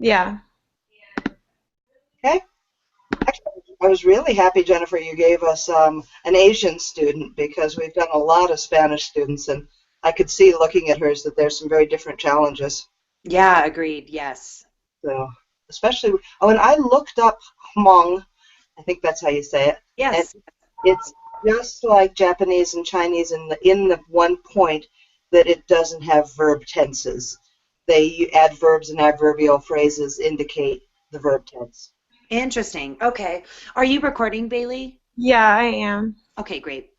Yeah. Okay. Actually, I was really happy, Jennifer, you gave us an Asian student because we've done a lot of Spanish students, and I could see looking at hers that there's some very different challenges. Yeah, agreed. Yes. So, especially, oh, and I looked up Hmong, I think that's how you say it, and Yes. it's just like Japanese and Chinese in the one point that it doesn't have verb tenses. They adverbs and adverbial phrases indicate the verb tense. Interesting. Okay. Are you recording, Bailey? Yeah, I am. Okay, great.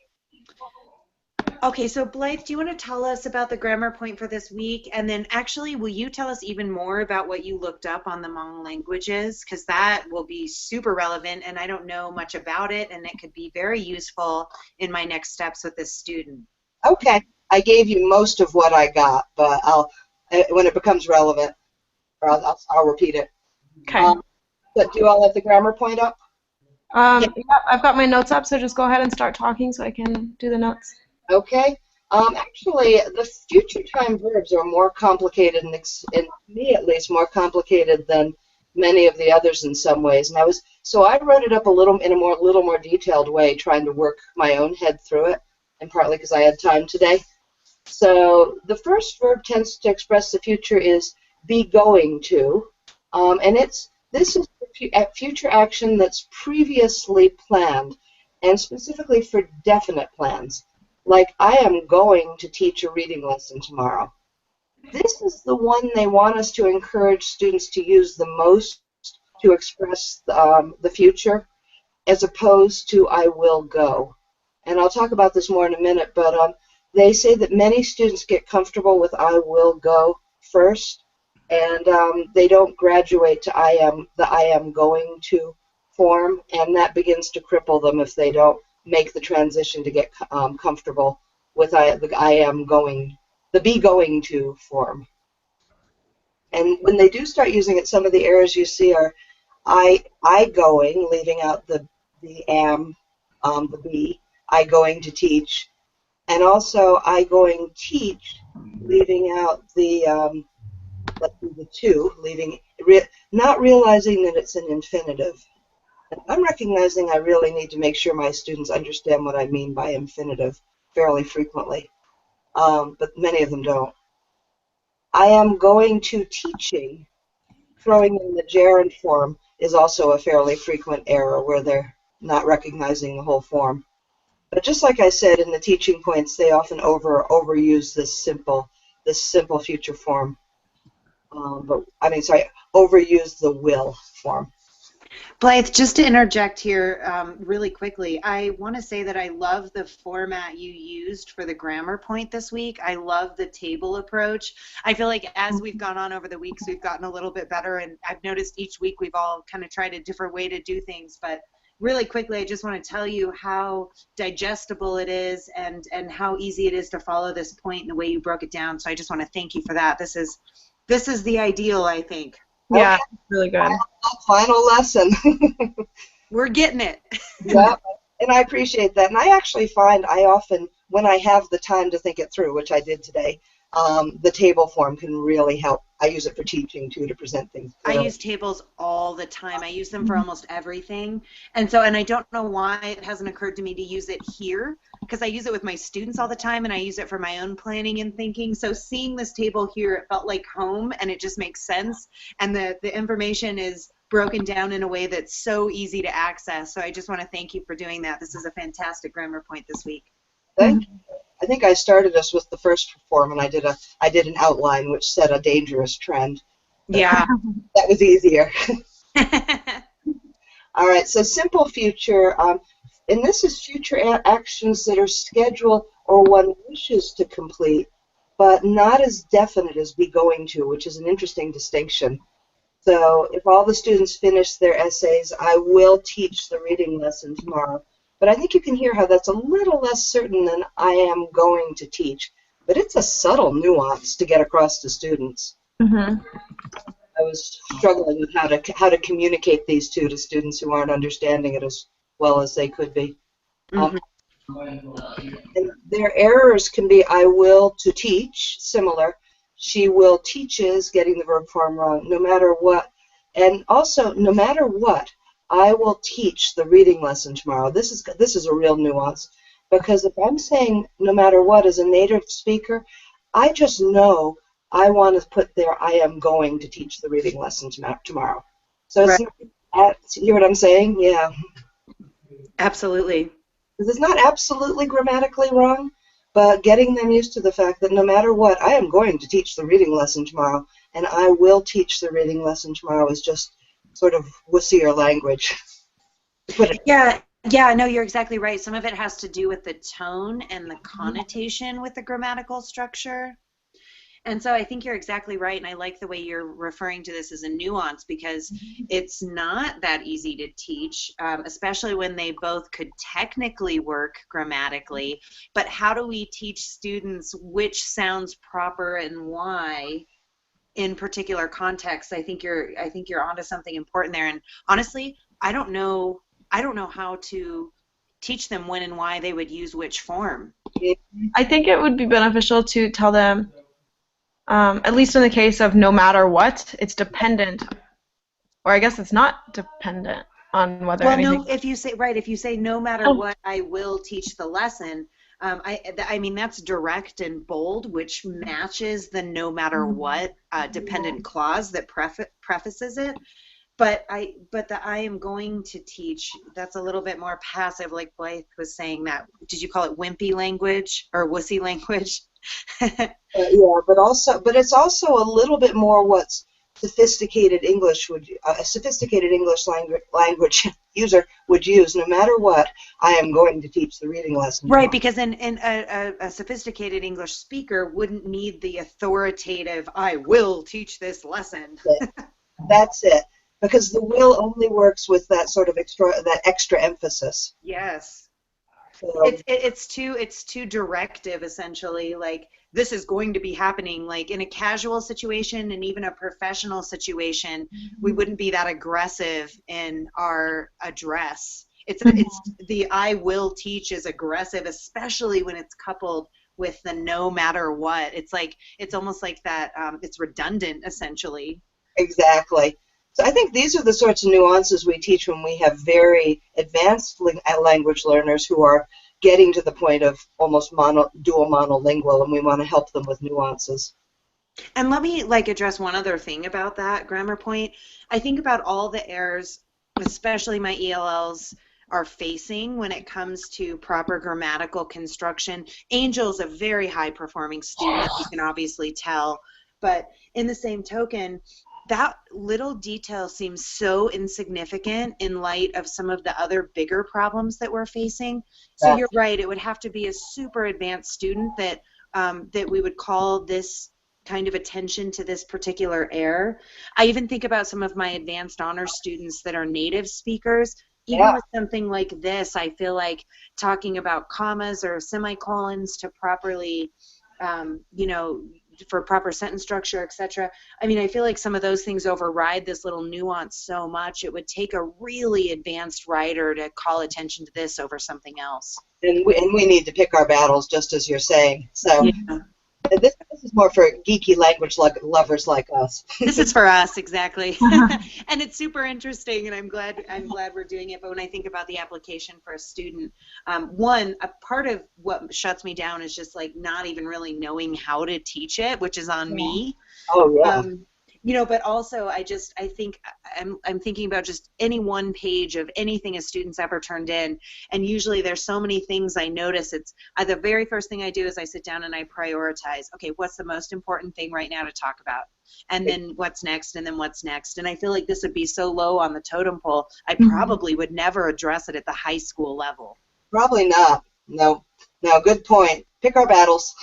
Okay, so Blythe, do you want to tell us about the grammar point for this week? And then actually, will you tell us even more about what you looked up on the Hmong languages? Because that will be super relevant, and I don't know much about it, and it could be very useful in my next steps with this student. Okay, I gave you most of what I got, but when it becomes relevant, or I'll repeat it. Okay. But do you all have the grammar point up? Yeah, I've got my notes up, so just go ahead and start talking so I can do the notes. Okay. Actually, the future time verbs are more complicated, and to me at least, more complicated than many of the others in some ways. And I wrote it up a little in a little more detailed way, trying to work my own head through it, and partly because I had time today. So the first verb tense to express the future is be going to, and this is future action that's previously planned, and specifically for definite plans. Like, I am going to teach a reading lesson tomorrow. This is the one they want us to encourage students to use the most to express the future, as opposed to I will go. And I'll talk about this more in a minute, but they say that many students get comfortable with I will go first, and they don't graduate to the I am going to form, and that begins to cripple them if they don't make the transition to get comfortable with the I am going, the be going to form. And when they do start using it, some of the errors you see are I going, leaving out the am, the be, I going to teach, and also I going teach, leaving out the to, not realizing that it's an infinitive. And I'm recognizing I really need to make sure my students understand what I mean by infinitive fairly frequently, but many of them don't. I am going to teaching, throwing in the gerund form is also a fairly frequent error where they're not recognizing the whole form. But just like I said in the teaching points, they often overuse this simple future form. Overuse the will form. Blythe, just to interject here really quickly, I want to say that I love the format you used for the grammar point this week. I love the table approach. I feel like as we've gone on over the weeks, we've gotten a little bit better, and I've noticed each week we've all kind of tried a different way to do things. But really quickly, I just want to tell you how digestible it is and how easy it is to follow this point and the way you broke it down. So I just want to thank you for that. This is the ideal, I think. Yeah, Okay. really good. Final lesson. We're getting it. Yeah, and I appreciate that. And I actually find I often, when I have the time to think it through, which I did today, the table form can really help. I use it for teaching too, to present things I clearly. use tables all the time. I use them for almost everything. And I don't know why it hasn't occurred to me to use it here, because I use it with my students all the time, and I use it for my own planning and thinking. So seeing this table here, it felt like home, and it just makes sense. And the information is broken down in a way that's so easy to access. So I just want to thank you for doing that. This is a fantastic grammar point this week. Thank you. I think I started us with the first form, and I did an outline which set a dangerous trend. Yeah. That was easier. All right, so simple future, and this is future actions that are scheduled or one wishes to complete, but not as definite as be going to, which is an interesting distinction. So if all the students finish their essays, I will teach the reading lesson tomorrow. But I think you can hear how that's a little less certain than I am going to teach. But it's a subtle nuance to get across to students. Mm-hmm. I was struggling with how to communicate these two to students who aren't understanding it as well as they could be. Mm-hmm. And their errors can be I will to teach, similar. She will teaches, getting the verb form wrong. No matter what And also, no matter what, I will teach the reading lesson tomorrow. This is a real nuance, because if I'm saying no matter what as a native speaker, I just know I want to put there I am going to teach the reading lesson tomorrow. So it's Right. not, you hear what I'm saying? Yeah. Absolutely. Because it's not absolutely grammatically wrong, but getting them used to the fact that no matter what, I am going to teach the reading lesson tomorrow, and I will teach the reading lesson tomorrow is just sort of wussier language. To put it. Yeah, no, you're exactly right. Some of it has to do with the tone and the connotation with the grammatical structure. And so I think you're exactly right, and I like the way you're referring to this as a nuance, because it's not that easy to teach, especially when they both could technically work grammatically. But how do we teach students which sounds proper and why in particular contexts? I think you're onto something important there. And honestly, I don't know how to teach them when and why they would use which form. I think it would be beneficial to tell them, at least in the case of no matter what, it's dependent, or I guess it's not dependent on whether Well, anything. no, if you say no matter Oh. what, I will teach the lesson. I mean, that's direct and bold, which matches the no matter what dependent clause that prefaces it. But the I am going to teach, that's a little bit more passive, like Blythe was saying. That, did you call it wimpy language or wussy language? Yeah, but it's also a little bit more what sophisticated English would a sophisticated English language user would use. No matter what, I am going to teach the reading lesson. Right, because a sophisticated English speaker wouldn't need the authoritative "I will teach this lesson." That's it. Because the will only works with that sort of extra emphasis. Yes. So, It's too directive, essentially. Like, this is going to be happening. Like, in a casual situation and even a professional situation, we wouldn't be that aggressive in our address. It's the I will teach is aggressive, especially when it's coupled with the no matter what. It's almost like that. It's redundant, essentially. exactly. So I think these are the sorts of nuances we teach when we have very advanced language learners who are getting to the point of almost dual monolingual, and we want to help them with nuances. And let me address one other thing about that grammar point. I think about all the errors, especially my ELLs are facing when it comes to proper grammatical construction. Angel's a very high performing student, you can obviously tell, but in the same token, that little detail seems so insignificant in light of some of the other bigger problems that we're facing. So you're right, it would have to be a super advanced student that we would call this kind of attention to this particular error. I even think about some of my advanced honors students that are native speakers. Even with something like this, I feel like talking about commas or semicolons to properly, for proper sentence structure, etc. I mean, I feel like some of those things override this little nuance so much. It would take a really advanced writer to call attention to this over something else. And we need to pick our battles, just as you're saying. So yeah. this is more for geeky language lovers like us. This is for us, exactly. And it's super interesting, and I'm glad we're doing it. But when I think about the application for a student, a part of what shuts me down is just not even really knowing how to teach it, which is on me. Oh yeah. But also I think I'm thinking about just any one page of anything a student's ever turned in, and usually there's so many things I notice. It's the very first thing I do is I sit down and I prioritize. Okay, what's the most important thing right now to talk about? And then what's next, and then what's next. And I feel like this would be so low on the totem pole, I probably would never address it at the high school level. Probably not. No, good point. Pick our battles.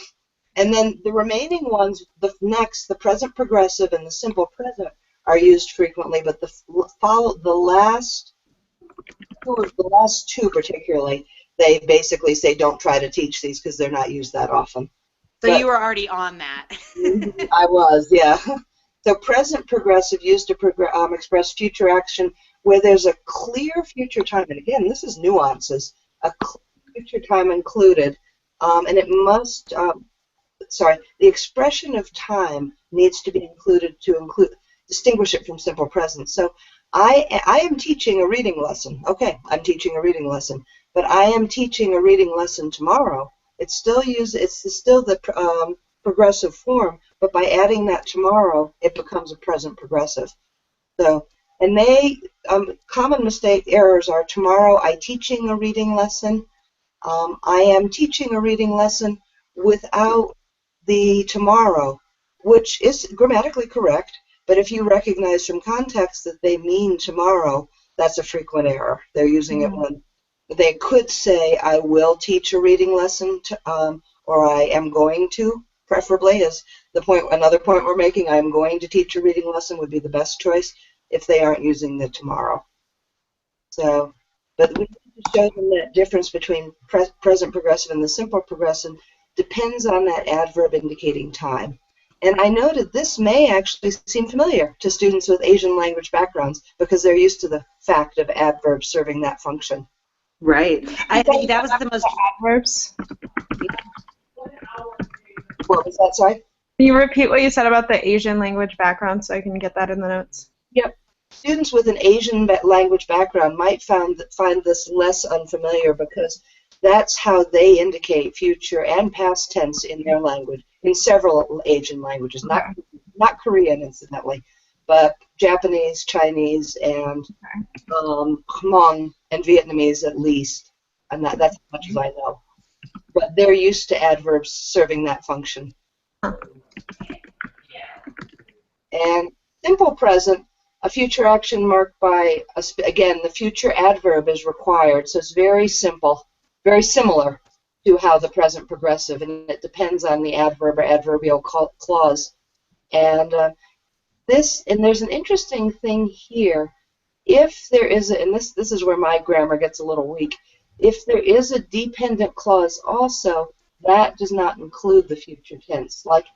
And then the remaining ones, the present progressive and the simple present are used frequently, but the last two particularly, they basically say don't try to teach these because they're not used that often. So you were already on that. I was, yeah. So present progressive used to express future action where there's a clear future time. And again, this is nuances. A clear future time included. And it must... the expression of time needs to be included distinguish it from simple present. So I am teaching a reading lesson. Okay, I'm teaching a reading lesson, but I am teaching a reading lesson tomorrow. It's still the progressive form, but by adding that tomorrow, it becomes a present progressive. So, and common mistake errors are tomorrow I teaching a reading lesson. I am teaching a reading lesson without the tomorrow, which is grammatically correct, but if you recognize from context that they mean tomorrow, that's a frequent error. They're using it when they could say, I will teach a reading lesson, or I am going to, preferably, is another point we're making. I am going to teach a reading lesson would be the best choice if they aren't using the tomorrow. So, but we need to show them that difference between present progressive and the simple progressive depends on that adverb indicating time. And I noted this may actually seem familiar to students with Asian language backgrounds because they're used to the fact of adverbs serving that function. Right. I think that was the most adverbs. What was that, sorry? Can you repeat what you said about the Asian language background so I can get that in the notes? Yep. Students with an Asian language background might find this less unfamiliar because that's how they indicate future and past tense in their language, in several Asian languages, not Korean, incidentally, but Japanese, Chinese, and Hmong and Vietnamese at least, and that's as much as I know. But they're used to adverbs serving that function. And simple present, a future action marked by, again, the future adverb is required, so it's very simple, very similar to how the present progressive, and it depends on the adverb or adverbial clause. And there's an interesting thing here. If there is, and this is where my grammar gets a little weak, if there is a dependent clause also, that does not include the future tense. Like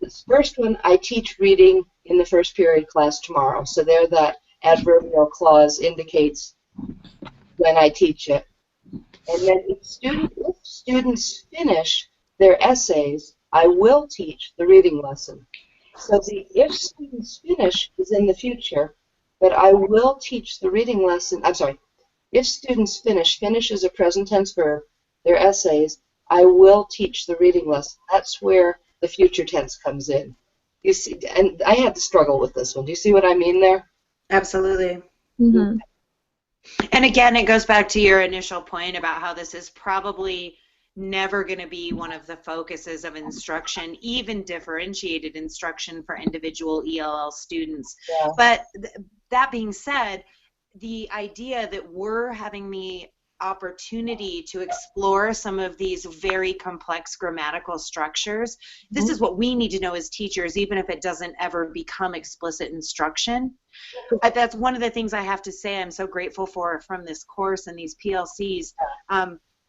this first one, I teach reading in the first period class tomorrow. So there that adverbial clause indicates when I teach it. And then if students finish their essays, I will teach the reading lesson. So the if students finish is in the future, but I will teach the reading lesson. I'm sorry. If students finish is a present tense verb, their essays, I will teach the reading lesson. That's where the future tense comes in. You see, and I had to struggle with this one. Do you see what I mean there? Absolutely. Mm-hmm. And again, it goes back to your initial point about how this is probably never going to be one of the focuses of instruction, even differentiated instruction for individual ELL students. Yeah. But that being said, the idea that we're having the opportunity to explore some of these very complex grammatical structures, this is what we need to know as teachers, even if it doesn't ever become explicit instruction. That's one of the things I have to say I'm so grateful for from this course and these PLCs.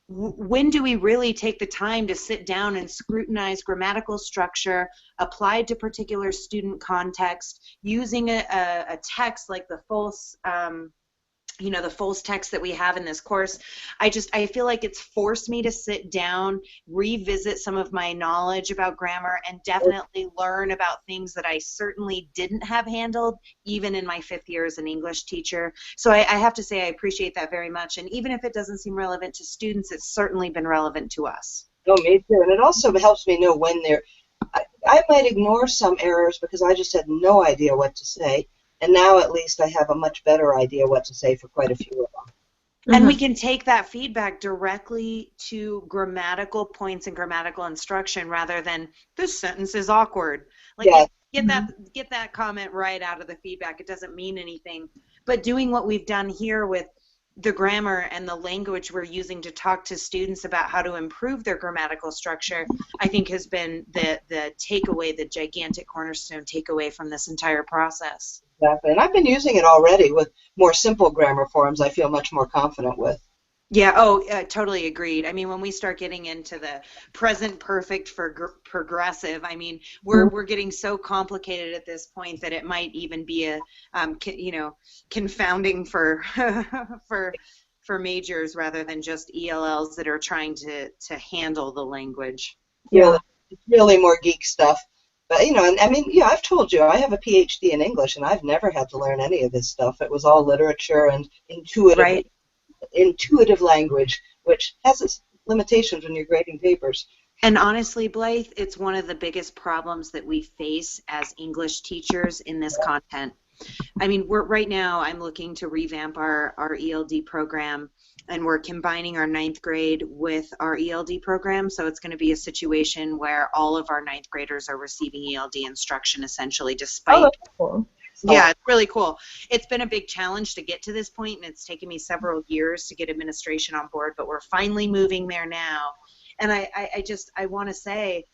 When do we really take the time to sit down and scrutinize grammatical structure applied to particular student context, using a text like the false the false text that we have in this course? I feel like it's forced me to sit down, revisit some of my knowledge about grammar, and definitely learn about things that I certainly didn't have handled, even in my 5th year as an English teacher. So I have to say I appreciate that very much. And even if it doesn't seem relevant to students, it's certainly been relevant to us. Oh, me too. And it also helps me know when I might ignore some errors because I just had no idea what to say. And now at least I have a much better idea what to say for quite a few of them. And we can take that feedback directly to grammatical points and grammatical instruction rather than this sentence is awkward. Like get that comment right out of the feedback. It doesn't mean anything. But doing what we've done here with the grammar and the language we're using to talk to students about how to improve their grammatical structure, I think has been the takeaway, the gigantic cornerstone takeaway from this entire process. Exactly. And I've been using it already with more simple grammar forms I feel much more confident with. Yeah, totally agreed. I mean, when we start getting into the present perfect for progressive, I mean, we're getting so complicated at this point that it might even be a confounding for for majors rather than just ELLs that are trying to handle the language. Yeah, it's really more geek stuff. But, you know, and I mean, yeah, I've told you, I have a PhD in English, and I've never had to learn any of this stuff. It was all literature and Right. intuitive language, which has its limitations when you're grading papers. And honestly, Blythe, it's one of the biggest problems that we face as English teachers in this content. I mean, right now I'm looking to revamp our ELD program, and we're combining our 9th grade with our ELD program. So it's going to be a situation where all of our 9th graders are receiving ELD instruction essentially, despite. Oh, that's cool. Yeah, it's really cool. It's been a big challenge to get to this point, and it's taken me several years to get administration on board, but we're finally moving there now. And I want to say,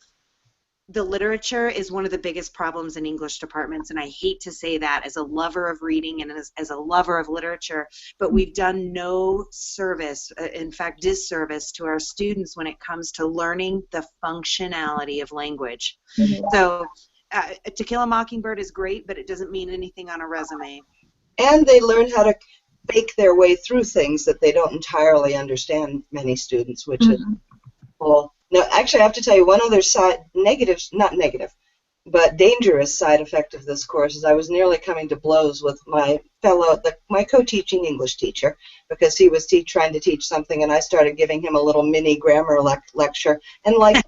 the literature is one of the biggest problems in English departments, and I hate to say that as a lover of reading and as a lover of literature, but we've done no service, in fact, disservice to our students when it comes to learning the functionality of language. Mm-hmm. So To Kill a Mockingbird is great, but it doesn't mean anything on a resume. And they learn how to fake their way through things that they don't entirely understand, many students, which is cool. No, actually, I have to tell you one other not negative, but dangerous side effect of this course is I was nearly coming to blows with my my co-teaching English teacher, because he was trying to teach something, and I started giving him a little mini grammar lecture. And like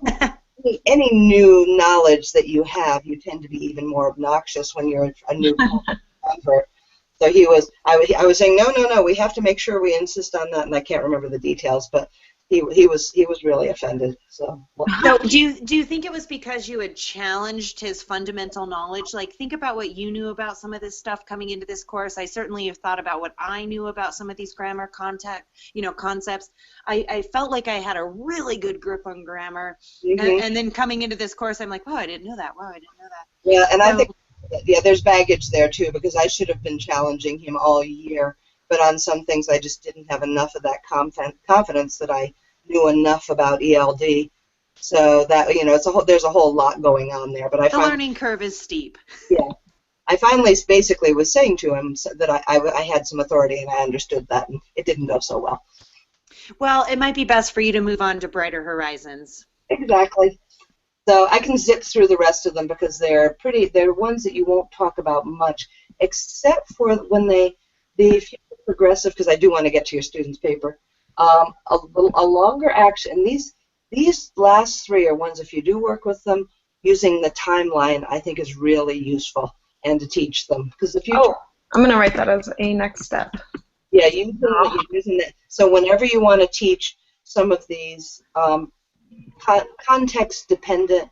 any new knowledge that you have, you tend to be even more obnoxious when you're a new convert. So I was saying, no, we have to make sure we insist on that, and I can't remember the details, but he was really offended. So do you think it was because you had challenged his fundamental knowledge? Like, think about what you knew about some of this stuff coming into this course. I certainly have thought about what I knew about some of these grammar concepts. I felt like I had a really good grip on grammar, and then coming into this course, I'm like, oh, I didn't know that. Wow, I didn't know that. Yeah, and I think there's baggage there too, because I should have been challenging him all year. But on some things, I just didn't have enough of that confidence that I knew enough about ELD. So that, you know, there's a whole lot going on there. But the learning curve is steep. Yeah, I finally basically was saying to him that I had some authority, and I understood that, and it didn't go so well. Well, it might be best for you to move on to brighter horizons. Exactly. So I can zip through the rest of them because they're ones that you won't talk about much, except for when the future progressive, because I do want to get to your student's paper. A longer action. These last three are ones, if you do work with them, using the timeline, I think is really useful, and to teach them, because the future. Oh, I'm going to write that as a next step. Yeah, using that. So whenever you want to teach some of these context-dependent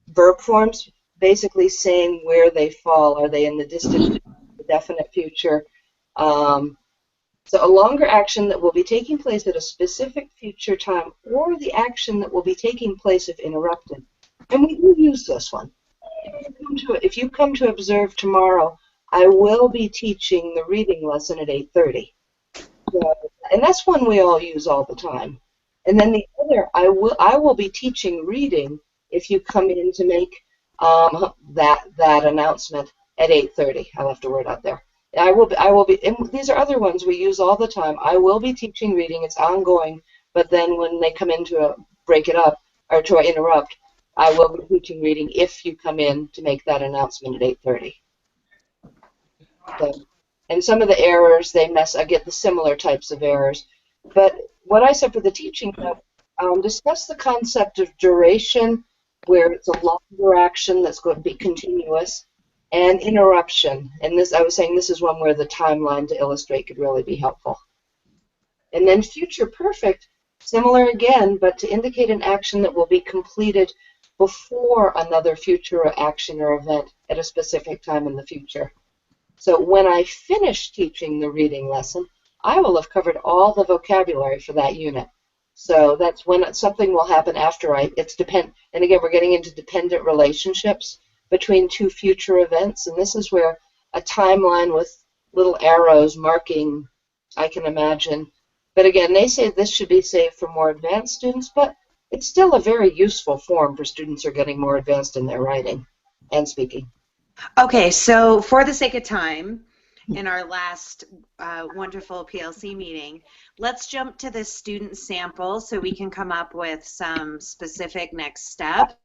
verb forms, basically saying where they fall. Are they in the distant, the definite future? So a longer action that will be taking place at a specific future time, or the action that will be taking place if interrupted. And we do use this one. If you come to observe tomorrow, I will be teaching the reading lesson at 8:30. So, and that's one we all use all the time. And then the other, I will be teaching reading if you come in to make that announcement at 8:30. I left a word out there. I will be, and these are other ones we use all the time. I will be teaching reading. It's ongoing, but then when they come in to break it up or to interrupt, I will be teaching reading if you come in to make that announcement at 8:30. So, and some of the errors I get the similar types of errors. But what I said for the teaching, discuss the concept of duration, where it's a longer action that's going to be continuous, and interruption. And this, I was saying, this is one where the timeline to illustrate could really be helpful. And then future perfect, similar again, but to indicate an action that will be completed before another future action or event at a specific time in the future. So when I finish teaching the reading lesson, I will have covered all the vocabulary for that unit. So that's when something will happen after and again, we're getting into dependent relationships between two future events, and this is where a timeline with little arrows marking, I can imagine. But again, they say this should be saved for more advanced students, but it's still a very useful form for students who are getting more advanced in their writing and speaking. Okay, so for the sake of time, in our last wonderful PLC meeting, let's jump to the student sample so we can come up with some specific next steps.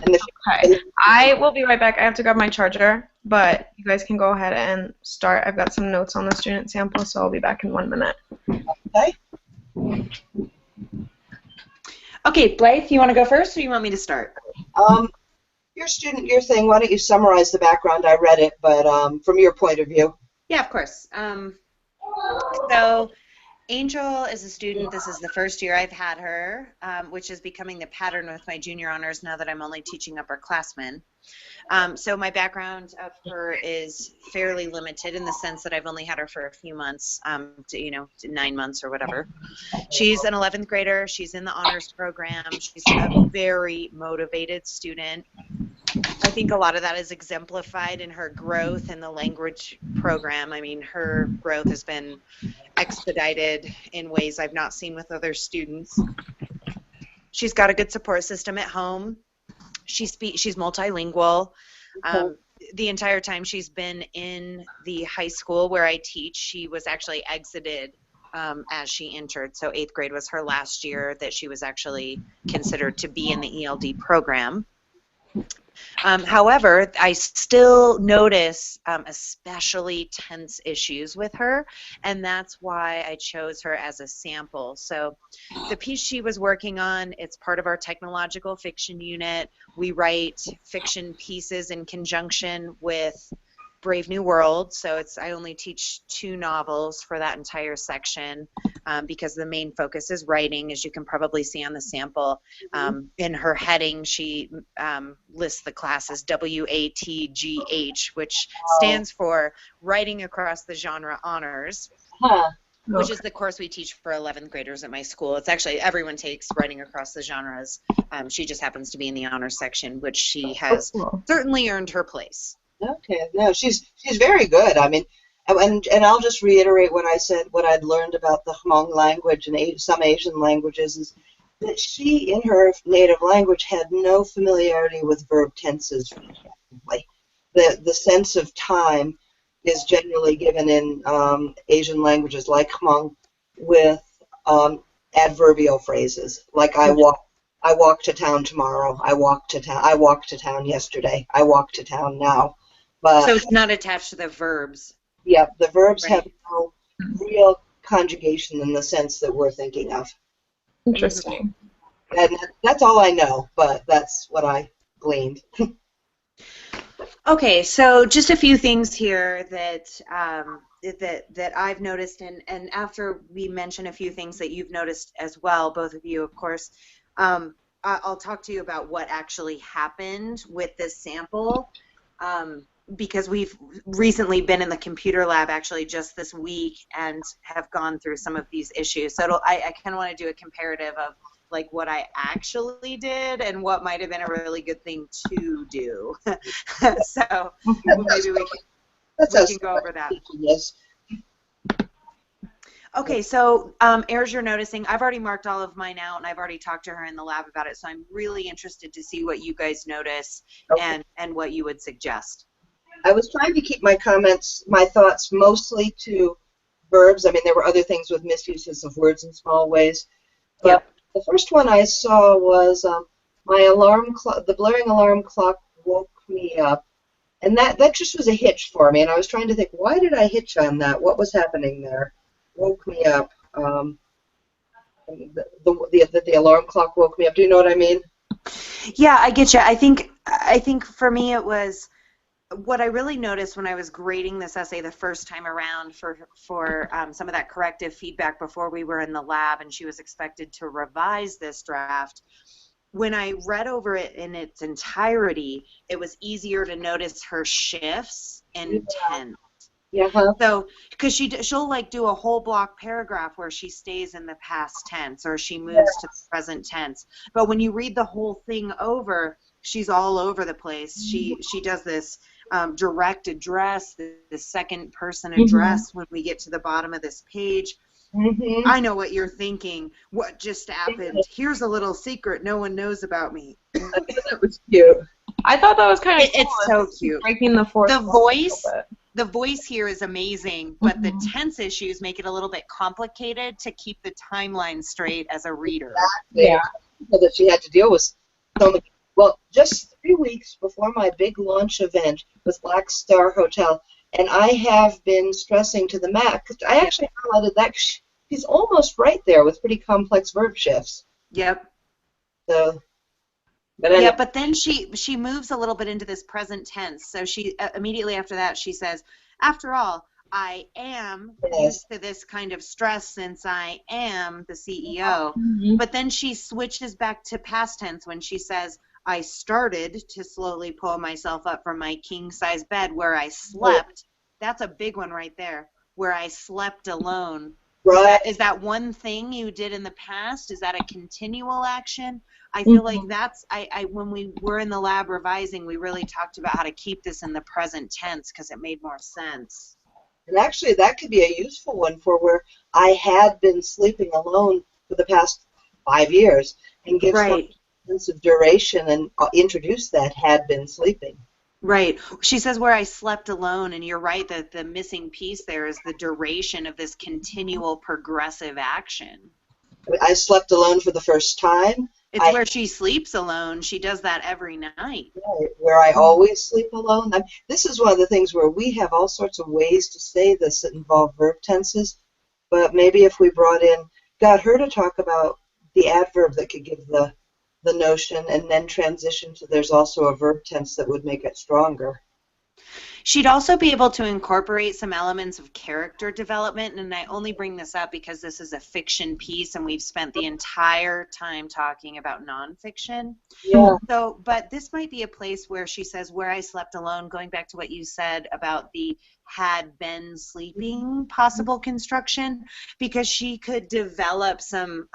And Okay. I will be right back. I have to grab my charger, but you guys can go ahead and start. I've got some notes on the student sample, so I'll be back in 1 minute. Okay. Okay, Blythe, you want to go first, or you want me to start? Your thing, why don't you summarize the background? I read it, but from your point of view. Yeah, of course. So Angel is a student. This is the first year I've had her, which is becoming the pattern with my junior honors now that I'm only teaching upperclassmen. So my background of her is fairly limited in the sense that I've only had her for a few months, to 9 months or whatever. She's an 11th grader. She's in the honors program. She's a very motivated student. I think a lot of that is exemplified in her growth in the language program. I mean, her growth has been expedited in ways I've not seen with other students. She's got a good support system at home. She's multilingual. The entire time she's been in the high school where I teach, she was actually exited as she entered. So 8th grade was her last year that she was actually considered to be in the ELD program. However, I still notice especially tense issues with her, and that's why I chose her as a sample. So the piece she was working on, it's part of our technological fiction unit. We write fiction pieces in conjunction with Brave New World, so I only teach 2 novels for that entire section because the main focus is writing, as you can probably see on the sample. In her heading, she lists the class as WATGH, which stands for Writing Across the Genre Honors, which is the course we teach for 11th graders at my school. It's actually, everyone takes Writing Across the Genres. She just happens to be in the honors section, which she has certainly earned her place. Okay, no, she's very good. I mean, and I'll just reiterate what I said, what I'd learned about the Hmong language and some Asian languages is that she, in her native language, had no familiarity with verb tenses. The sense of time is generally given in Asian languages like Hmong with adverbial phrases, like I walk to town tomorrow. I walked to town yesterday. I walk to town now. But, so it's not attached to the verbs. Yeah, the verbs Right. have no real conjugation in the sense that we're thinking of. Interesting. And that's all I know, but that's what I gleaned. Okay, so just a few things here that that I've noticed, and after we mention a few things that you've noticed as well, both of you, of course, I'll talk to you about what actually happened with this sample. Because we've recently been in the computer lab actually just this week and have gone through some of these issues. So I kind of want to do a comparative of like what I actually did and what might have been a really good thing to do. So maybe we can go over that. Yes. Okay, so errors you're noticing, I've already marked all of mine out and I've already talked to her in the lab about it, so I'm really interested to see what you guys notice and what you would suggest. I was trying to keep my thoughts mostly to verbs. I mean, there were other things with misuses of words in small ways. But The first one I saw was my alarm clock. The blaring alarm clock woke me up, and that just was a hitch for me. And I was trying to think, why did I hitch on that? What was happening there? Woke me up. The alarm clock woke me up. Do you know what I mean? Yeah, I get you. I think for me it was what I really noticed when I was grading this essay the first time around for some of that corrective feedback before we were in the lab and she was expected to revise this draft. When I read over it in its entirety, it was easier to notice her shifts in tense. Yeah. So, because she'll like do a whole block paragraph where she stays in the past tense or she moves to the present tense. But when you read the whole thing over, she's all over the place. She does this direct address, the second person address when we get to the bottom of this page. I know what you're thinking. What just happened? Here's a little secret no one knows about me. That was cute. I thought that was kind of cool. It's so cute. Breaking the fourth wall The voice here is amazing, but the tense issues make it a little bit complicated to keep the timeline straight as a reader. Yeah. So that she had to deal with so many Well, just 3 weeks before my big launch event with Black Star Hotel, and I have been stressing to the max. I actually highlighted that. She's almost right there with pretty complex verb shifts. Yep. So, but Yeah, anyway, but then she moves a little bit into this present tense. So she immediately after that she says, "After all, I am yes. used to this kind of stress since I am the CEO." Mhm. But then she switches back to past tense when she says, "I started to slowly pull myself up from my king-size bed where I slept." That's a big one right there. Where I slept alone. Right. Is that one thing you did in the past? Is that a continual action? I feel like that's when we were in the lab revising, we really talked about how to keep this in the present tense because it made more sense. And actually, that could be a useful one for where I had been sleeping alone for the past 5 years and give some Right. sense of duration and introduce that had been sleeping. Right. She says where I slept alone, and you're right that the missing piece there is the duration of this continual progressive action. I slept alone for the first time. It's where she sleeps alone. She does that every night. Where I always sleep alone. This is one of the things where we have all sorts of ways to say this that involve verb tenses, but maybe if we got her to talk about the adverb that could give the notion and then transition to there's also a verb tense that would make it stronger. She'd also be able to incorporate some elements of character development, and I only bring this up because this is a fiction piece and we've spent the entire time talking about nonfiction. Yeah. So, but this might be a place where she says, where I slept alone, going back to what you said about the had been sleeping possible construction, because she could develop some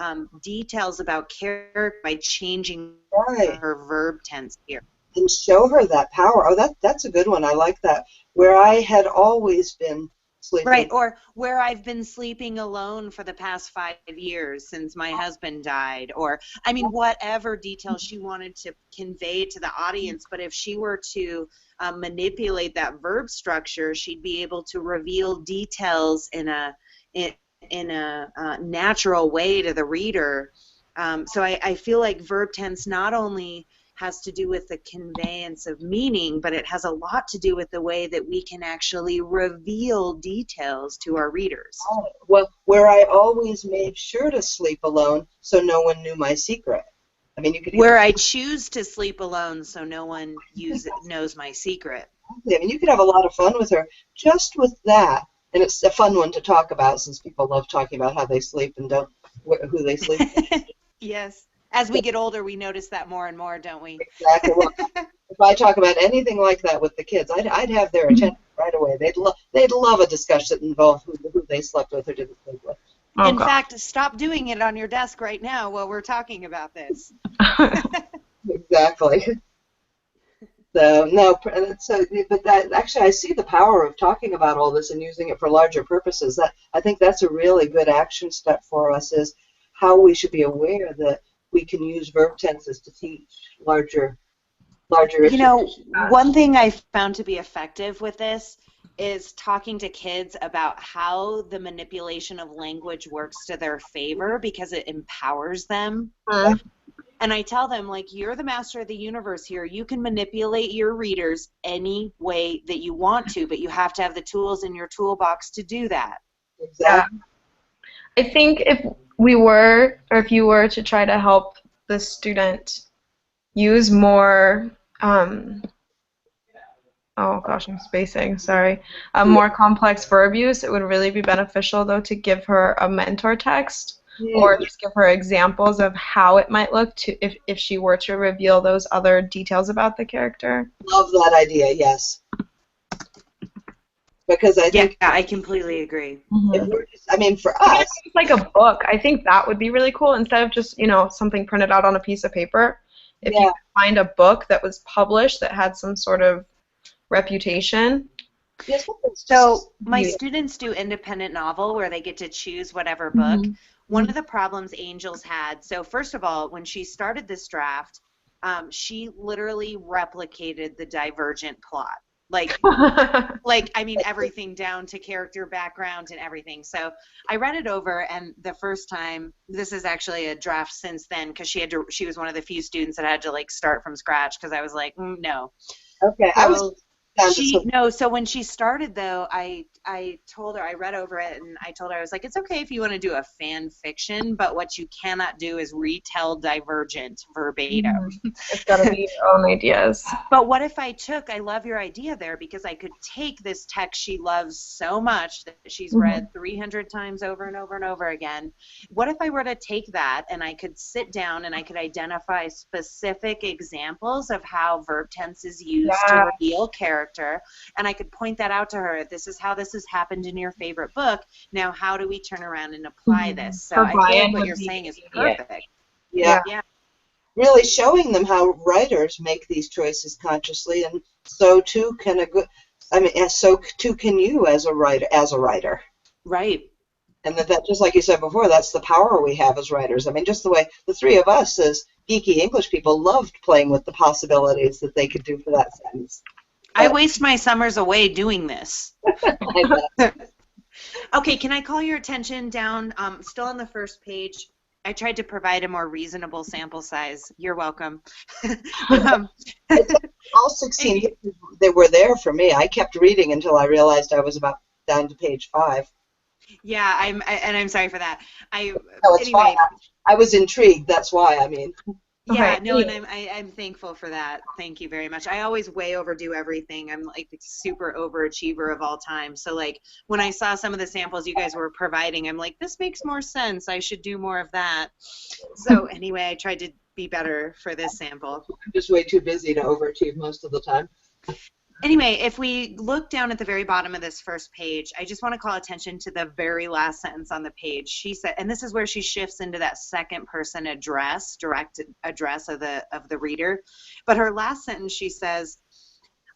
details about character by changing Right. her verb tense here. And show her that power. Oh, that's a good one. I like that. Where I had always been sleeping. Right, or where I've been sleeping alone for the past 5 years since my husband died, or, I mean, whatever details she wanted to convey to the audience, but if she were to manipulate that verb structure, she'd be able to reveal details in a natural way to the reader. So I feel like verb tense not only has to do with the conveyance of meaning, but it has a lot to do with the way that we can actually reveal details to our readers. Well, where I always made sure to sleep alone so no one knew my secret. I mean, you could. Where I choose to sleep alone so no one knows my secret. I mean, you could have a lot of fun with her just with that, and it's a fun one to talk about since people love talking about how they sleep and who they sleep with. Yes. As we get older, we notice that more and more, don't we? Exactly. Well, if I talk about anything like that with the kids, I'd have their attention right away. They'd love a discussion that involved who they slept with or didn't sleep with. Oh, In God. fact, stop doing it on your desk right now while we're talking about this. Exactly. So no, but that actually I see the power of talking about all this and using it for larger purposes. I think that's a really good action step for us, is how we should be aware that we can use verb tenses to teach larger issues. You know, one thing I found to be effective with this is talking to kids about how the manipulation of language works to their favor because it empowers them. And I tell them, like, you're the master of the universe here. You can manipulate your readers any way that you want to, but you have to have the tools in your toolbox to do that. Exactly. I think if you were to try to help the student use more, oh gosh, I'm spacing, sorry, more complex verb use, it would really be beneficial, though, to give her a mentor text or just give her examples of how it might look if she were to reveal those other details about the character. Love that idea, yes. Because I think I completely agree. if we're I mean, for us, it's like a book. I think that would be really cool instead of just, something printed out on a piece of paper. If you could find a book that was published that had some sort of reputation. So my students do independent novel where they get to choose whatever book. One of the problems Angels had, so first of all, when she started this draft, she literally replicated the Divergent plot. Like, I mean, everything down to character background and everything. So I read it over, and the first time, this is actually a draft since then, because she was one of the few students that had to like start from scratch, because I was like, no. Okay, So so when she started though, I told her, I read over it and I told her, I was like, it's okay if you want to do a fan fiction, but what you cannot do is retell Divergent verbatim. It's got to be your own ideas. But what if I love your idea there, because I could take this text she loves so much that she's read 300 times over and over and over again. What if I were to take that and I could sit down and I could identify specific examples of how verb tense is used to reveal character, and I could point that out to her. This is how this has happened in your favorite book. Now, how do we turn around and apply this? So I feel like what you're saying is perfect. Yeah. Really showing them how writers make these choices consciously, and so too can so too can you as a writer. Right. And that just like you said before, that's the power we have as writers. I mean, just the way the three of us as geeky English people loved playing with the possibilities that they could do for that sentence. I waste my summers away doing this. Okay, can I call your attention down, still on the first page? I tried to provide a more reasonable sample size. You're welcome. All 16 they were there for me. I kept reading until I realized I was about down to page 5. Yeah, I'm sorry for that. It's fine. I was intrigued. That's why. I mean. Yeah, no, and I'm thankful for that. Thank you very much. I always way overdo everything. I'm like the super overachiever of all time. So like when I saw some of the samples you guys were providing, I'm like, this makes more sense. I should do more of that. So anyway, I tried to be better for this sample. I'm just way too busy to overachieve most of the time. Anyway, if we look down at the very bottom of this first page, I just want to call attention to the very last sentence on the page. She said, and this is where she shifts into that second person address, direct address of the reader. But her last sentence, she says,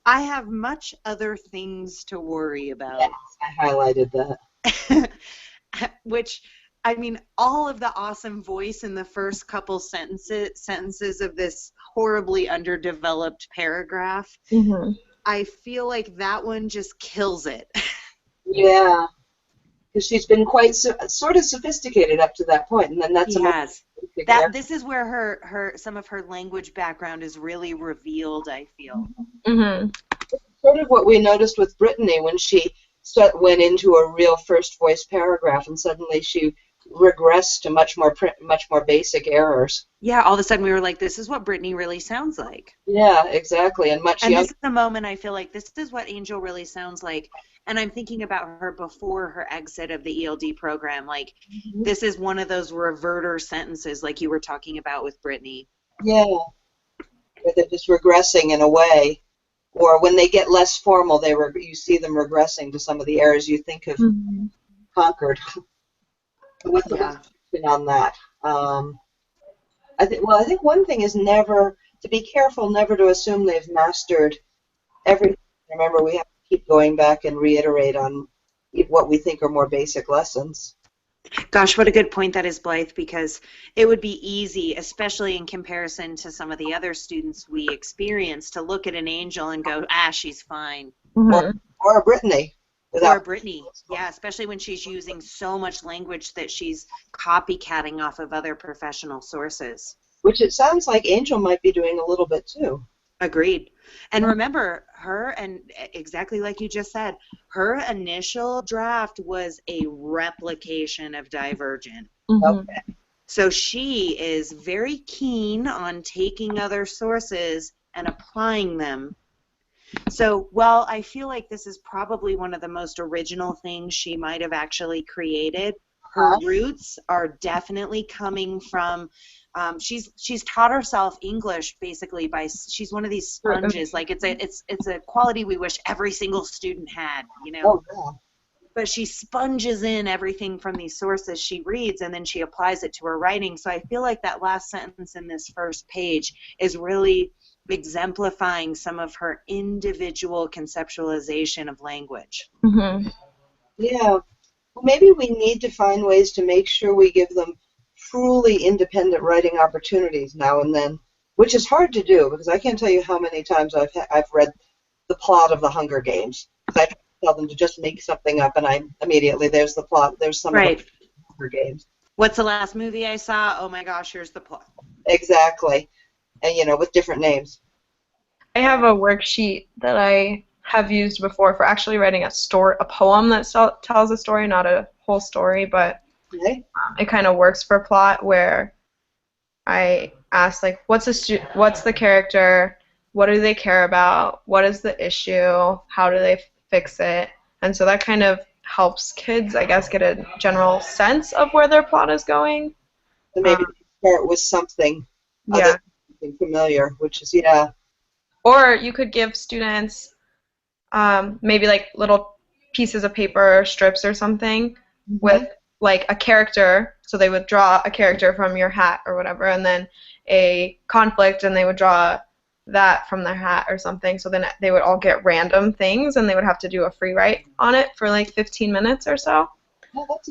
I have much other things to worry about. Yes, I highlighted that. Which, I mean, all of the awesome voice in the first couple sentences of this horribly underdeveloped paragraph. I feel like that one just kills it. Yeah, because she's been quite sort of sophisticated up to that point, and then that's this is where her some of her language background is really revealed, I feel. Sort of what we noticed with Brittany when she went into a real first voice paragraph, and suddenly she regressed to much more basic errors. Yeah, all of a sudden we were like, this is what Brittany really sounds like. Yeah, exactly, and this is the moment I feel like this is what Angel really sounds like. And I'm thinking about her before her exit of the ELD program. Like, this is one of those reverter sentences like you were talking about with Brittany. Yeah, where they're just regressing in a way. Or when they get less formal, you see them regressing to some of the errors you think have conquered. With the on that, I think one thing is never to assume they've mastered everything. Remember, we have to keep going back and reiterate on what we think are more basic lessons. Gosh, what a good point that is, Blythe, because it would be easy, especially in comparison to some of the other students we experience, to look at an Angel and go, she's fine. Or a Brittany. Or Brittany, yeah, especially when she's using so much language that she's copycatting off of other professional sources. Which it sounds like Angel might be doing a little bit too. Agreed. And remember, and exactly like you just said, her initial draft was a replication of Divergent. Okay. So she is very keen on taking other sources and applying them. So while I feel like this is probably one of the most original things she might have actually created, her roots are definitely coming from, she's taught herself English basically she's one of these sponges. Like it's a quality we wish every single student had, you know. But she sponges in everything from these sources she reads, and then she applies it to her writing. So I feel like that last sentence in this first page is really exemplifying some of her individual conceptualization of language. Yeah. Well, maybe we need to find ways to make sure we give them truly independent writing opportunities now and then, which is hard to do because I can't tell you how many times I've read the plot of the Hunger Games. I tell them to just make something up, and I immediately there's the plot. There's some of the Hunger Games. What's the last movie I saw? Oh my gosh, here's the plot. Exactly, and with different names. I have a worksheet that I have used before for actually writing a poem that tells a story, not a whole story, but Okay. it kind of works for plot, where I ask, like, what's the character, what do they care about, what is the issue, how do they fix it, and so that kind of helps kids, I guess, get a general sense of where their plot is going. So maybe start with something other than something familiar, which is Or you could give students maybe like little pieces of paper, strips or something, with like a character. So they would draw a character from your hat or whatever, and then a conflict, and they would draw that from their hat or something. So then they would all get random things, and they would have to do a free write on it for like 15 minutes or so.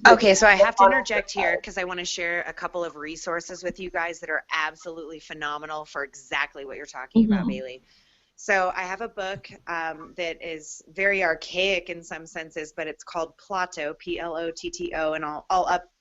Okay, so I have to interject here because I want to share a couple of resources with you guys that are absolutely phenomenal for exactly what you're talking about, Bailey. So I have a book that is very archaic in some senses, but it's called Plotto, Plotto, and I'll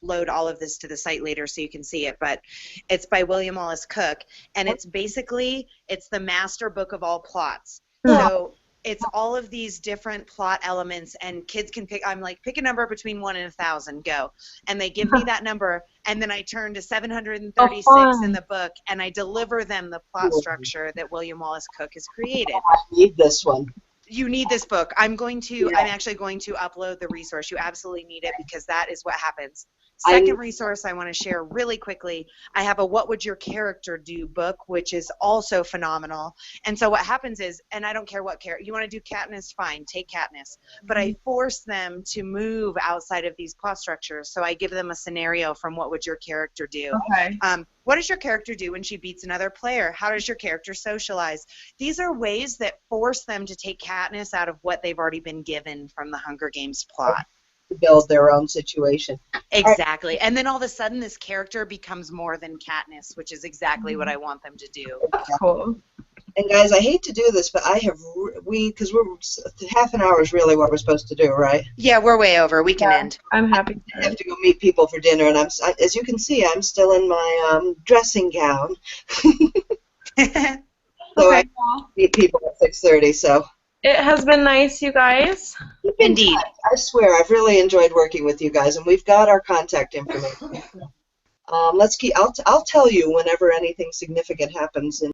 upload all of this to the site later so you can see it. But it's by William Wallace Cook, and it's the master book of all plots. So it's all of these different plot elements, and kids can pick. I'm like, pick a number between 1 and 1,000, go, and they give me that number, and then I turn to 736 in the book, and I deliver them the plot structure that William Wallace Cook has created. I need this one. You need this book. I'm actually going to upload the resource. You absolutely need it because that is what happens. Second resource I want to share really quickly, I have a What Would Your Character Do book, which is also phenomenal. And so what happens is, and I don't care what character, you want to do Katniss, fine, take Katniss. But I force them to move outside of these plot structures. So I give them a scenario from What Would Your Character Do? Okay. What does your character do when she beats another player? How does your character socialize? These are ways that force them to take Katniss out of what they've already been given from the Hunger Games plot. To build their own situation. Exactly. And then all of a sudden this character becomes more than Katniss, which is exactly what I want them to do. That's cool. And guys, I hate to do this, but because half an hour is really what we're supposed to do, right? Yeah, we're way over. We can end. I'm happy. I have to go meet people for dinner, and as you can see, I'm still in my dressing gown. So I meet people at 6:30. So it has been nice, you guys. Indeed. I swear, I've really enjoyed working with you guys, and we've got our contact information. I'll tell you whenever anything significant happens in